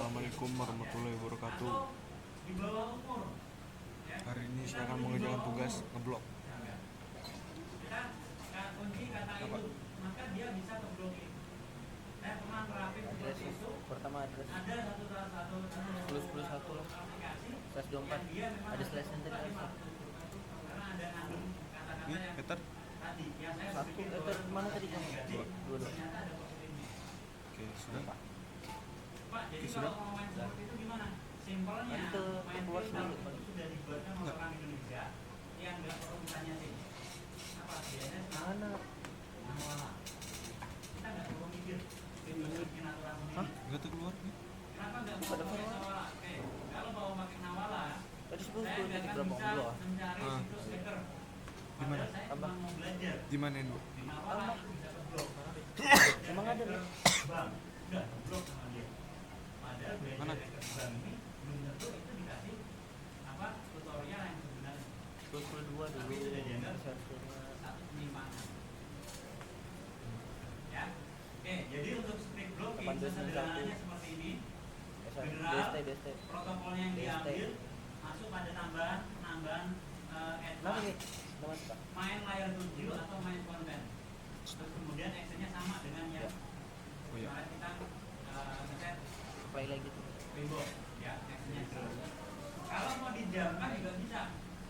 Assalamualaikum warahmatullahi wabarakatuh. Hari ini saya akan mengerjakan tugas ngeblok. Apa? Pertama address plus satu lah slash 24 ada slash yang tadi Ini Peter satu mana tadi kamu dua Oke sudah. Jadi sudah. kalau mau main seperti itu gimana? Simpelnya itu main keluar game dulu itu sudah dibuatkan oleh orang Indonesia yang nggak perlu ditanya sih. Apa biasanya mana nawala. Kita nggak perlu mikir bikin aturan sendiri. Nggak keluar nih. Kenapa nggak mau pakai nawala? Oke, kalau mau pakai nawala, tadi saya sebelum nggak tadi akan berapa bisa dulu mencari situs hacker. Gimana? Padahal saya cuma mau belajar. Gimana ini? Di nawala itu bisa keblok. emang ada nih Bang, udah keblok sama dia. Padahal Mana? belajar hacker bank ini belum tentu itu dikasih apa tutorial yang sebenarnya. plus dua dulu Tapi sudah dianggap servernya satu penyimpangan. Ya, oke. Jadi untuk script blocking 821. sederhananya seperti ini. DST Protokolnya yang diambil masuk pada tambahan kenapa advance, nih teman pak main layer 7 atau main konten. Terus kemudian actionnya sama dengan yang Oh ya. kemarin kita ngeset play lagi tuh Rainbow, ya actionnya sama. Kalau mau dijamkan juga bisa,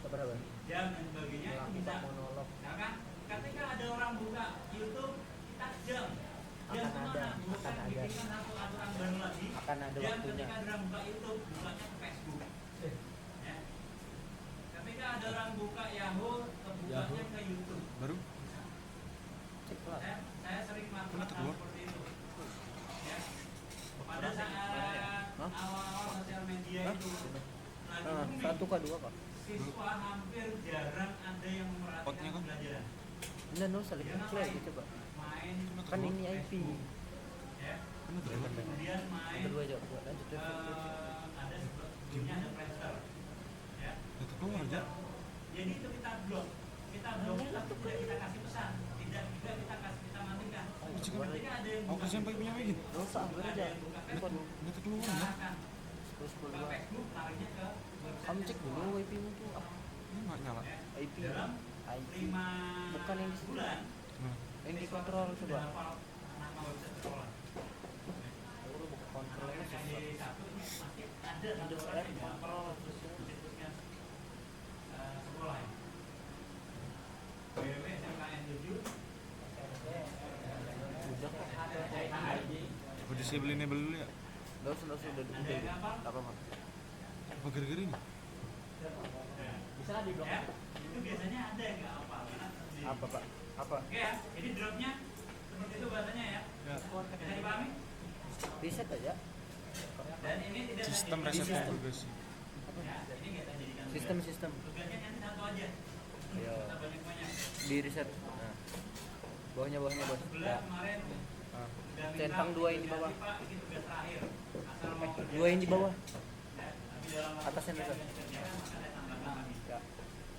berapa jam dan sebagainya itu bisa. monolog Ya kan? Ketika ada orang buka YouTube, kita jam. Jam Akan ada, kemana? Bukan akan ada. bikin satu aturan baru lagi. akan ada Jam waktunya ketika ada orang buka YouTube, bukanya ke Facebook. Ya. Ketika ada orang buka Yahoo, bukanya ke YouTube. Baru? cek lah Saya sering melakukan Mana hal keluar? seperti itu. Ya. Pada saat Hah? awal-awal sosial media Hah? itu lagi booming, satu k dua pak siswa hampir jarang ada yang Outnya memperhatikan kan? pelajaran. enggak no saling kecil aja coba Main kan ini IP ya. Mana keluar? Kemudian main berdua aja buat lanjut ada sebelumnya ada Friendster. Ya. Nggak keluar aja. Jadi itu kita blok tapi tidak kita kasih pesan, tidak juga kita matikan. Ketika ada yang Aku buka kasihan pakai punya lagi. dosa ambil ada aja yang buka bukan Facebook, Nggak keluar ya. silakan terus buka dua Facebook, larinya ke website. kamu cek dulu IP mu tuh Ini nggak nyala. IP Dalam IP 5 bukan yang di situ bulan Nah, yang dikontrol coba hafal nama website sekolah. baru buka kontrolnya susah Di satu ini masih ada Windows aturan R yang kontrol situsnya sekolah ya. www.smkn7 udah aku disable enable dulu ya. nggak usah udah apa apa Apa gara-gara ini? bisa di blok ya, itu biasanya ada yang nggak hafal karena di- apa pak apa Oke ya, jadi dropnya seperti itu bahasanya ya. Ya. Bisa dipahami? reset aja Dan ini tidak Sistem saya jadikan- resetnya juga sih. Ya, ini nggak saya jadikan sistem tugasnya nanti satu aja. Iya. Kita banyak-banyak. di reset nah. bawahnya bos Sebelah ya. kemarin Nah. udah minta Centang dua yang di bawah. Pak, ini tugas terakhir. Asal mau kerja dua yang di bawah ya, tapi dalam waktu Atasnya sekian besar. yang dikerjakan, maka saya tambahkan lagi. ya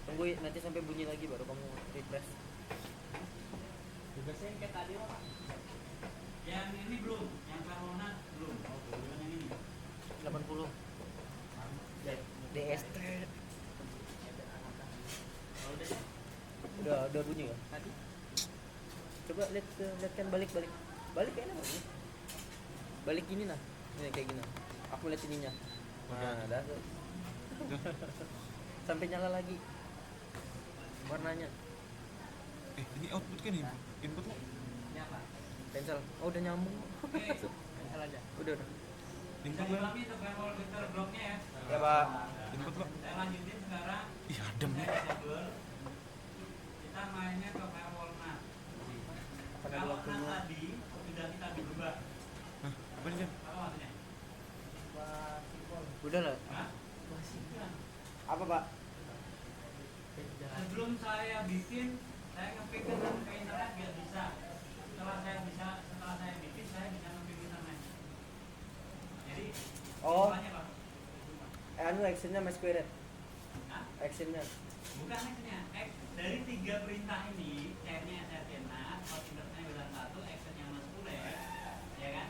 tunggu nanti sampai bunyi lagi baru kamu refresh tugasnya kayak tadi pak Yang ini belum, yang Carmona belum. Belum yang ini. 80 DST udah bunyi kan tadi coba lihat kan balik kayaknya bagus balik ini nah ini kayak gini aku lihat ininya nah dah tuh. sampai nyala lagi warnanya Ini output kan input? Input lo? Ini apa? cancel oh udah nyambung Oke, cancel aja. udah Bisa Input lo? diulangi untuk firewall filter bloknya ya. ya pak Input lo? Saya lanjutin sekarang. Ih adem nih. Saya disable. Kita mainnya ke firewall NAT. akan ada Kalau NAT waktunya tadi sudah kita berubah. Hah? Apa nih Jan? Apa maksudnya? udah lah Hah? apa pak Sebelum saya bikin, saya ngepick ke internet biar bisa. Setelah saya bikin, saya bisa ngepick internet. Jadi, Oh. simpulannya apa? anu actionnya mas square Hah? actionnya Bukan actionnya. Dari 3 perintah ini, C-nya SRC-NAT, hot internetnya bilang 1, actionnya mas Kule, ya kan?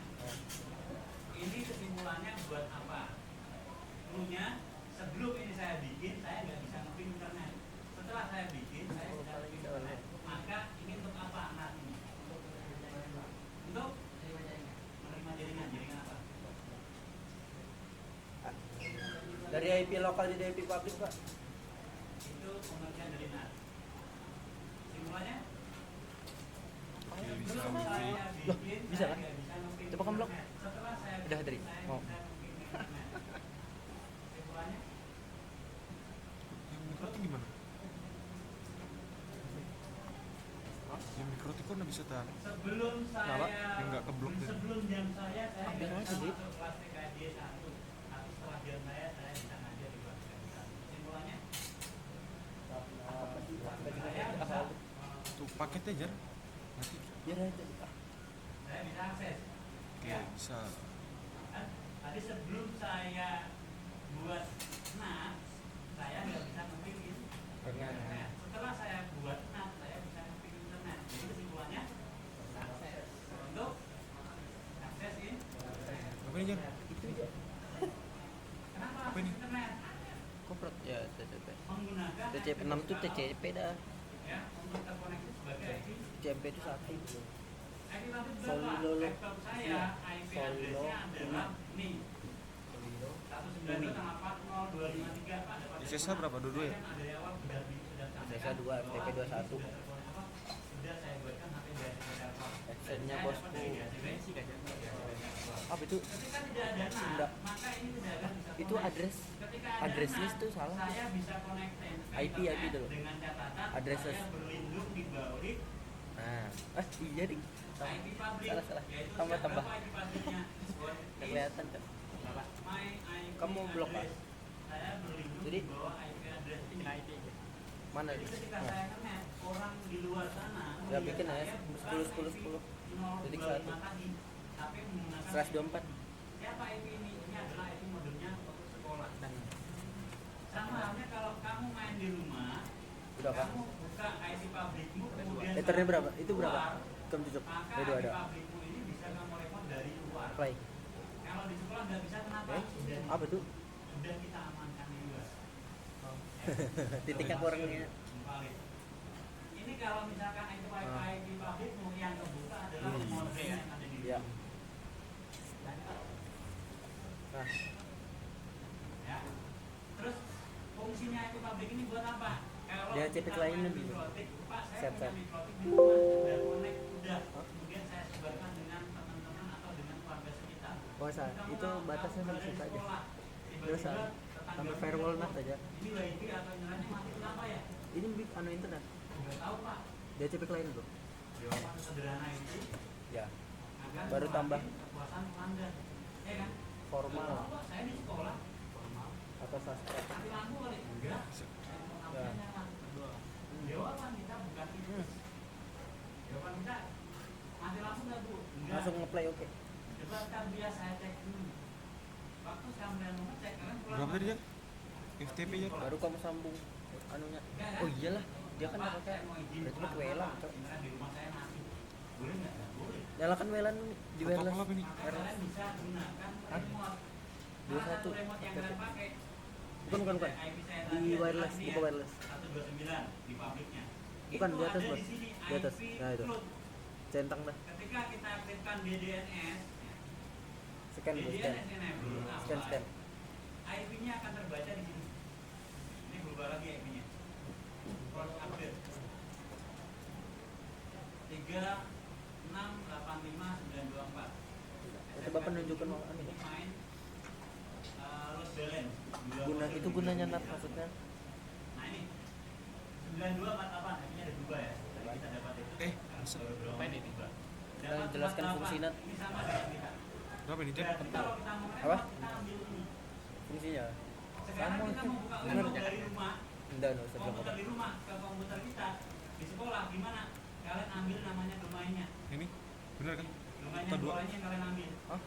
Ini kesimpulannya buat apa? Cluenya sebelum ini saya bikin, saya nggak bisa nge-ping internet. Setelah saya bikin, saya bisa nge-ping internet. Maka ini untuk apa alat ini? Untuk menerima jaringan apa? Dari IP lokal jadi IP publik, Pak. Itu pengertian dari NAT. Simpulannya? Ya, bisa Sebelum nge-ping. saya bikin, bisa saya kan? nggak bisa nge-ping Coba kamu blok. internet. Setelah saya Udah, bikin, tadi? saya Oh. bisa nge-ping internet. Simpulannya? Yang mikrotik gimana? Yang mikrotik kok nggak bisa tahan? Sebelum Kenapa? saya Yang nggak keblok deh. sebelum jam saya biar nggak aja, bisa Dit. masuk kelas TKJ 1. Tapi setelah jam saya bisa ngajar di kelas TKJ 1. Simpulannya? Saya bisa Tuh paket aja. Nanti. Biar aja. saya bisa akses. Oke, bisa. Kan? Tadi sebelum saya buat NAT, saya nggak bisa nge-ping internet. Setelah saya buat NAT, saya bisa nge-ping internet. Jadi kesimpulannya akses. Untuk akses internet. Apa ini Jan? Itu aja. Kenapa Apa akses ini? internet? Koprot ya TCP. Menggunakan TCP 6 tuh TCP dah. ya untuk terkoneksi sebagai IP. TCP itu satu. IP lanjut berapa? Solilo. Laptop saya IP Solilo. addressnya adalah nih 192.168.0.253 Pak. Dapat ISSA berapa? Dua-dua ya? Saya kan dari awal sudah ISSA 2, FTP 21. Sudah saya buatkan HP di ACP Telkom. Adsense-nya Saya bosku. dapat dari ACP sih kayaknya. Apa itu? Ketika tidak ada Enggak. NAT, maka ini tidak akan bisa Itu connect. address. Ketika ada address NAT, list tuh salah. Saya bisa connect ke IP internet dulu. dengan catatan Address saya list. berlindung di balik Nah, iya ding. IP public. Salah. Yaitu Tambah. berapa IP publicnya? Nggak kelihatan kan? My IP Kamu blok, Pak. address. Saya berlindung Jadi, di bawah IP address ini. Mana Jadi nih? ketika Nah, saya nge-net, orang di luar sana Ya, melihat bikin aja. saya 10. Jadi bukan IP 025 satu. tadi, tapi menggunakan /24. siapa IP ini? Ini adalah IP modemnya untuk sekolah. Sama halnya kalau kamu main di rumah, Udah, Pak. kamu buka IP publikmu, kemudian Ethernya kamu berapa? Itu berapa? keluar, Kamu tutup. maka Itu IP ada. publikmu ini bisa kamu remote dari luar. Play. Kalau di sekolah nggak bisa, kenapa? Apa tuh? Sudah kita amankan di luar. Titiknya kurangnya. Valid. Ini kalau misalkan itu IP publikmu yang kebuka adalah modem yang ada di Ya. rumah. Nah, Ya. Terus fungsinya IP publik ini buat apa? Kalau Dia cepet kita lainnya main bisa. mikrotik, Pak, saya Set, punya set. mikrotik di rumah, udah connect, udah. Kemudian saya sebarkan dengan teman-teman atau dengan keluarga sekitar. nggak usah. Kamu Itu tahu, batasnya kamu sama berada di situ aja. sekolah, Nggak usah. tiba-tiba tetangga Sampai punya firewall telepon, NAT aja. Ini WiFi atau internetnya mati, kenapa ya? Ini anu internet. Udah tahu, Pak. DCP klien tuh. Jawaban sederhana itu Ya. akan Baru tambah. mengurangi kepuasan pelanggan. Ya kan? Formal. Nggak tahu, Pak, saya di sekolah formal. Atau sastra. Mati lampu kali? Enggak. Ya. Jawaban kita bukan itu. Jawaban kita mati lampu nggak Bu? Enggak. Langsung ngeplay oke. Coba kan biar saya cek dulu. Waktu kalian mau ngecek kalian pulang. Berapa tadi Jan? FTP Jan? Baru kamu sambung anunya. Enggak, kan? Oh iyalah, dia kan Pak, pakai. saya mau izin Berarti pulang, pakai WLAN, Pak. Cok. Internet di rumah saya mati. Boleh nggak? Nggak boleh. Nyalakan WLAN di Atau wireless. apa ini? Maka kalian bisa gunakan Hah? remote. 21. Salah satu remote yang kalian pakai. Bukan. IP saya Di tadi wireless, adalah buka ini ya, wireless. 129 di pabriknya. Bukan, Itu di atas, ada Bos. sini Di atas. IP Nah, itu. cloud. Centang dah. Ketika kita aktifkan DDNS, Scan bos, scan. DDNS enable Scan, scan. IP-nya akan terbaca di sini. Ini berubah lagi IP-nya. Port update 3685924. Coba penunjukan anu. Ini main load balance. Itu gunanya NAT maksudnya. Nah ini 9248 IP-nya ada berubah ya. Tadi kita dapat itu. Masa? Berapa ini? Nah, jelaskan fungsi NAT. Ini sama dengan kita. Berapa ini Jan? Berarti kalau kita mau Apa? remote, kita ambil ini. Fungsinya. Sekarang Sama, kita mau buka bener. remote dari rumah, Enggak, usah bilang komputer apa. di rumah ke komputer kita di sekolah gimana? Kalian ambil namanya domainnya. Ini? Bener kan? Domainnya Atau dua? sekolahnya yang kalian ambil. Hah?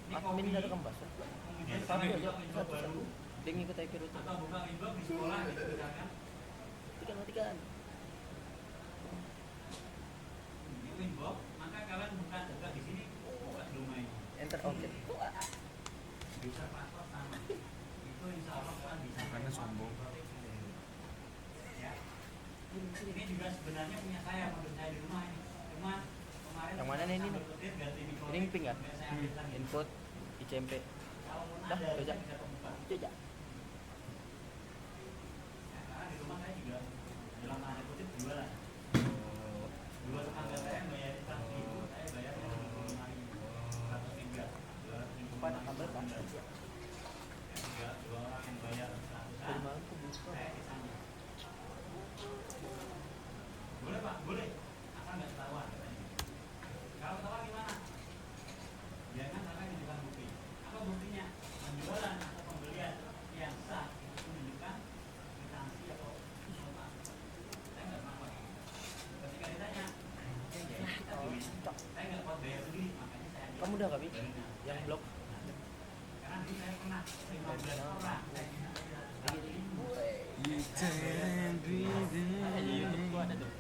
Ini Admin copy, ada rekam bahasa. kemudian Satu kalian aja, buka window satu. baru Dia ngikut IP router. atau buka window di sekolah gitu misalkan. Matikan. Di window, maka kalian buka juga di sini buka domain. Enter oke. bisa paspor sama itu insya Allah kan bisa Makanya sombong. ya ini juga sebenarnya punya saya mobil saya di rumah ini cuma kemarin Yang mana nih ini? sambil petir ganti mikrotik, Ini yang pink ya? saya ambil lagi. Input ICMP. Kalau mau Dah, ada, kerja. bisa kebuka. Coba. Ya, karena di rumah saya juga dalam tanda kutip jualan dua tetangga saya yang bayar instansi itu saya bayarnya 25.000 103 200.000 Apa nak kabel kan? dua orang yang bayar 100 Dari malam aku buka. saya di sana boleh pak boleh asal nggak ketahuan katanya. Kalau ketahuan gimana biarkan kakak menunjukkan bukti apa buktinya penjualan atau pembelian yang sah itu menunjukkan kwitansi atau nota saya nggak kenapa ketika ditanya ya kita duit saya nggak kuat bayar sendiri makanya saya ambil Kamu udah kami? baliknya. Yang blok. Karena dulu saya pernah 15 orang saya bisa Di YouTube gua ada tuh.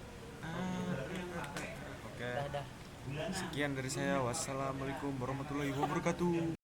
Oke, Dah. sekian dari saya. Wassalamualaikum warahmatullahi wabarakatuh.